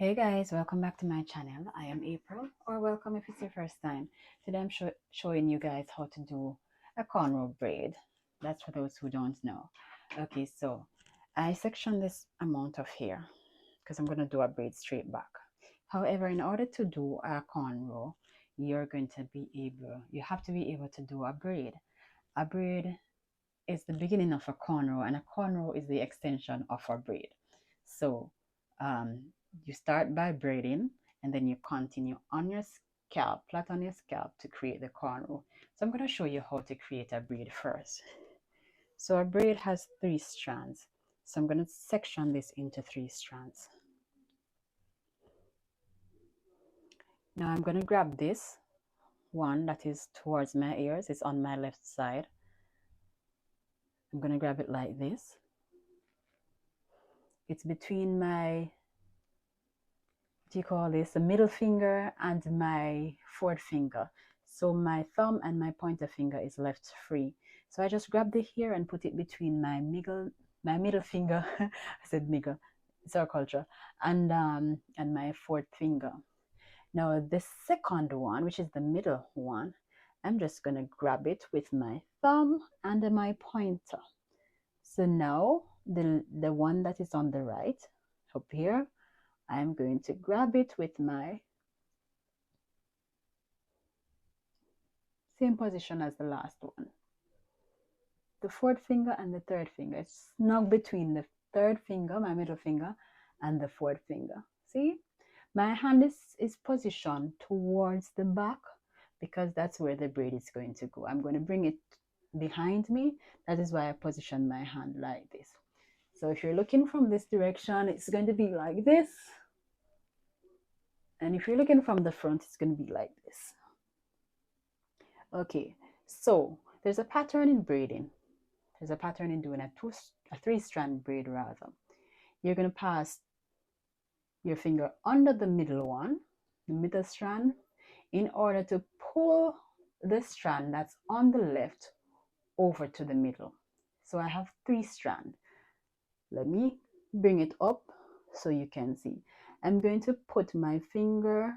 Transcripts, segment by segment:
Hey guys, welcome back to my channel. I am April, or welcome if it's your first time. Today I'm showing you guys how to do a cornrow braid. That's for those who don't know. Okay, so I section this amount of hair because I'm going to do a braid straight back. However, in order to do a cornrow, you have to be able to do a braid. A braid is the beginning of a cornrow, and a cornrow is the extension of a braid. So you start by braiding, and then you continue on your scalp, flat on your scalp, to create the cornrow. So I'm going to show you how to create a braid first. So a braid has 3 strands. So I'm going to section this into 3 strands. Now I'm going to grab this one that is towards my ears. It's on my left side. I'm going to grab it like this. It's between my, what do you call this, the middle finger and my fourth finger. So my thumb and my pointer finger is left free. So I just grab the hair and put it between my middle finger. I said middle, it's our culture, and my fourth finger. Now the second one, which is the middle one, I'm just gonna grab it with my thumb and my pointer. So now the one that is on the right up here, I'm going to grab it with my same position as the last one. The fourth finger and the third finger. It's snug between the third finger, my middle finger, and the fourth finger. See? My hand is positioned towards the back because that's where the braid is going to go. I'm going to bring it behind me. That is why I position my hand like this. So if you're looking from this direction, it's going to be like this. And if you're looking from the front, it's going to be like this. Okay, so there's a pattern in braiding. There's a pattern in doing a 3-strand braid rather. You're going to pass your finger under the middle one, the middle strand, in order to pull the strand that's on the left over to the middle. So I have 3 strands. Let me bring it up so you can see. I'm going to put my finger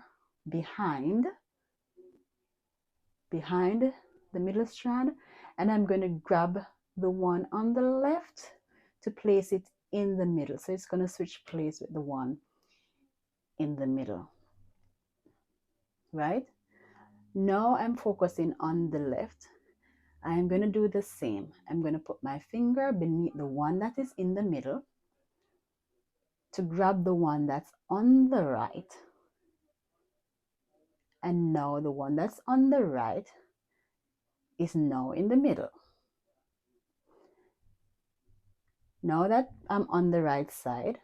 behind the middle strand, and I'm going to grab the one on the left to place it in the middle. So it's going to switch place with the one in the middle. Right? Now I'm focusing on the left. I'm going to do the same. I'm going to put my finger beneath the one that is in the middle to grab the one that's on the right. And now the one that's on the right is now in the middle. Now that I'm on the right side,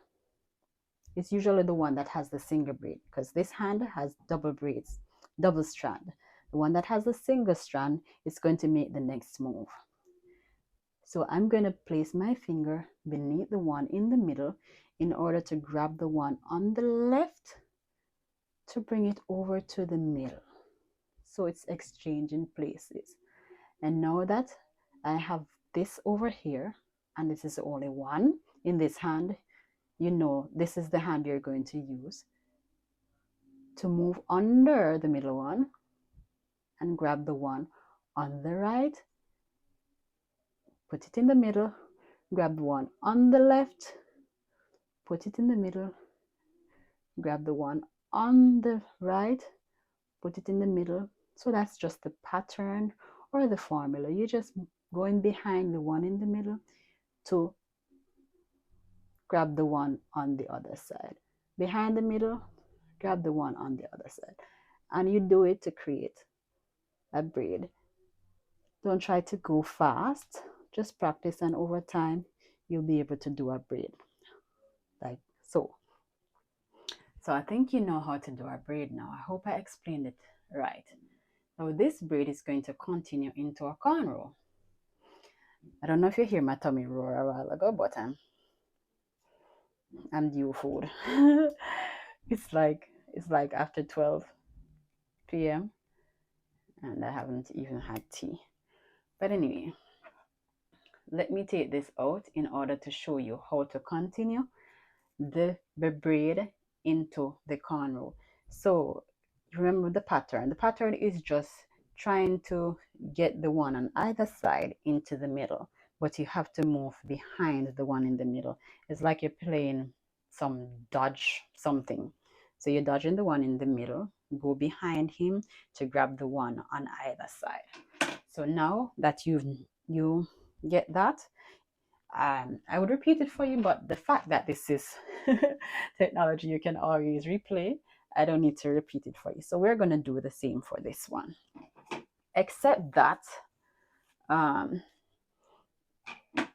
it's usually the one that has the single braid, because this hand has double braids, double strand. The one that has the single strand is going to make the next move. So I'm going to place my finger beneath the one in the middle in order to grab the one on the left to bring it over to the middle. So it's exchanging places. And now that I have this over here, and this is only one in this hand, you know this is the hand you're going to use to move under the middle one and grab the one on the right, put it in the middle, grab the one on the left, put it in the middle, grab the one on the right, put it in the middle. So that's just the pattern or the formula. You're just going behind the one in the middle to grab the one on the other side. Behind the middle, grab the one on the other side. And you do it to create a braid. Don't try to go fast. Just practice, and over time, you'll be able to do a braid like so. So I think you know how to do a braid now. I hope I explained it right. Now this braid is going to continue into a cornrow. I don't know if you hear my tummy roar a while ago, but I'm due food. It's like after 12 p.m. and I haven't even had tea. But anyway, let me take this out in order to show you how to continue the braid into the cornrow. So remember the pattern. The pattern is just trying to get the one on either side into the middle, but you have to move behind the one in the middle. It's like you're playing some dodge something. So you're dodging the one in the middle, go behind him to grab the one on either side. So now that you get that, I would repeat it for you, but the fact that this is technology you can always replay, I don't need to repeat it for you. So we're going to do the same for this one, except that um,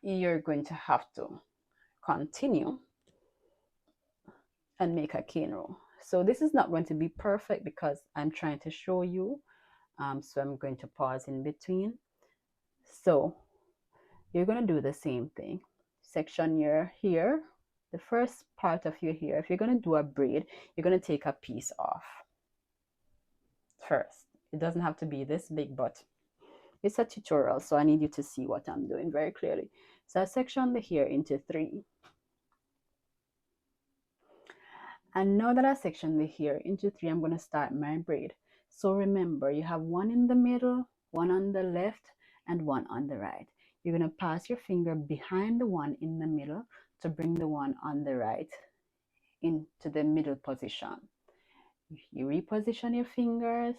you're going to have to continue and make a cane row. So this is not going to be perfect because I'm trying to show you. So I'm going to pause in between. So you're going to do the same thing. Section your hair, the first part of your hair. If you're going to do a braid, you're going to take a piece off first. It doesn't have to be this big, but it's a tutorial, so I need you to see what I'm doing very clearly. So I section the hair into 3. And now that I section the hair into 3, I'm going to start my braid. So remember, you have one in the middle, one on the left, and one on the right. You're going to pass your finger behind the one in the middle to bring the one on the right into the middle position. You reposition your fingers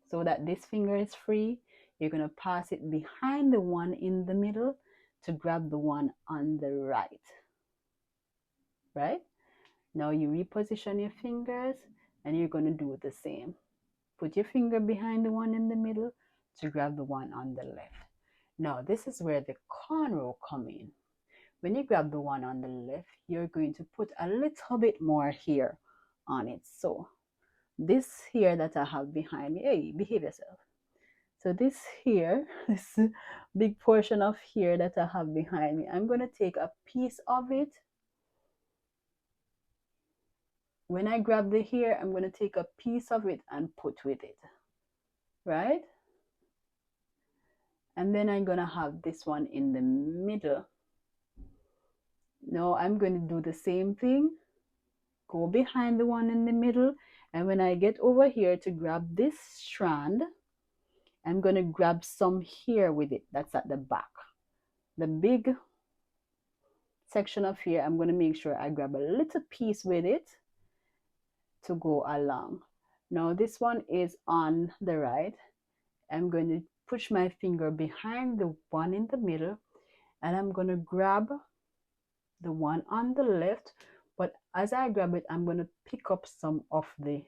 so that this finger is free. You're going to pass it behind the one in the middle to grab the one on the right. Right? Now you reposition your fingers and you're going to do the same. Put your finger behind the one in the middle to grab the one on the left. Now this is where the cornrow come in. When you grab the one on the left, you're going to put a little bit more hair on it. So this hair that I have behind me, hey, behave yourself. So this here, this big portion of hair that I have behind me, I'm going to take a piece of it. When I grab the hair, I'm going to take a piece of it and put with it, right? And then I'm going to have this one in the middle. Now I'm going to do the same thing. Go behind the one in the middle. And when I get over here to grab this strand, I'm going to grab some hair with it. That's at the back. The big section of hair, I'm going to make sure I grab a little piece with it to go along. Now this one is on the right. I'm going to push my finger behind the one in the middle and I'm going to grab the one on the left, but as I grab it, I'm going to pick up some of the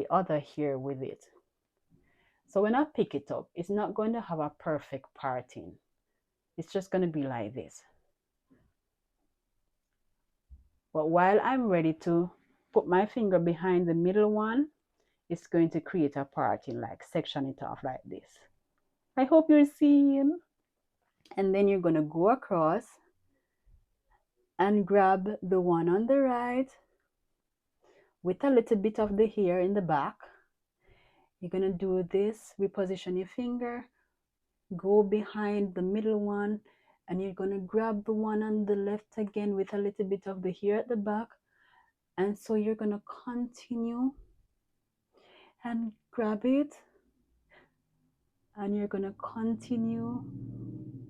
other hair with it. So when I pick it up, it's not going to have a perfect parting. It's just going to be like this. But while I'm ready to put my finger behind the middle one, it's going to create a parting, like section it off like this. I hope you're seeing. And then you're going to go across and grab the one on the right with a little bit of the hair in the back. You're going to do this, reposition your finger, go behind the middle one, and you're going to grab the one on the left again with a little bit of the hair at the back. And so you're going to continue and grab it, and you're going to continue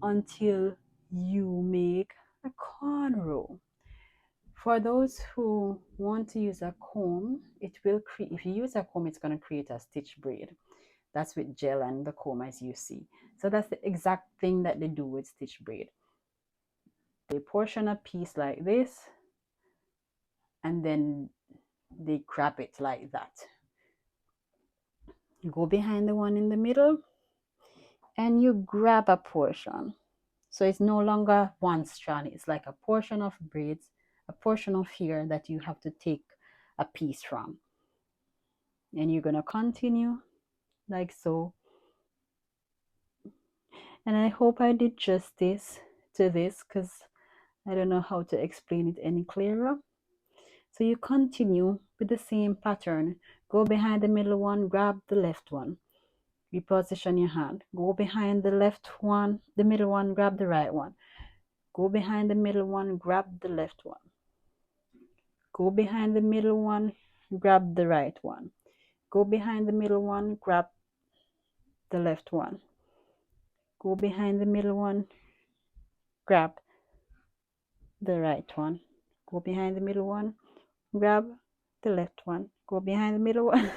until you make a cornrow. For those who want to use a comb, it will create, if you use a comb, it's going to create a stitch braid. That's with gel and the comb, as you see. So that's the exact thing that they do with stitch braid. They portion a piece like this, and then they grab it like that. You go behind the one in the middle, and you grab a portion. So it's no longer one strand, it's like a portion of braids, a portion of hair that you have to take a piece from. And you're going to continue like so. And I hope I did justice to this, because I don't know how to explain it any clearer. So you continue with the same pattern. Go behind the middle one, grab the left one. Reposition your hand. Go behind the left one, the middle one, grab the right one. Go behind the middle one, grab the left one. go behind the middle one, grab the right one, go behind the middle one, grab the left one, go behind the middle one, grab the right one, go behind the middle one, grab the left one, go behind the middle one.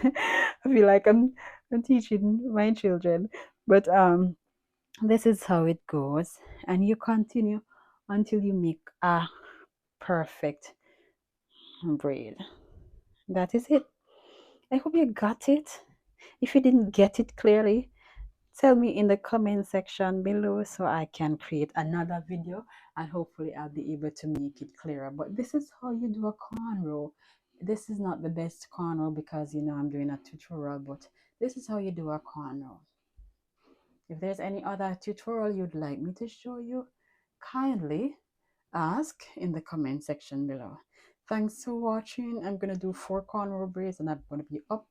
I feel like I'm teaching my children, but this is how it goes, and you continue until you make a perfect braid. That is it. I hope you got it. If you didn't get it clearly, tell me in the comment section below so I can create another video, and hopefully I'll be able to make it clearer. But this is how you do a cornrow. This is not the best cornrow because I'm doing a tutorial, but this is how you do a cornrow. If there's any other tutorial you'd like me to show you, kindly ask in the comment section below. Thanks for watching. I'm gonna do 4 cornrow braids and I'm gonna be up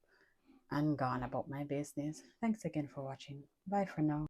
and gone about my business. Thanks again for watching. Bye for now.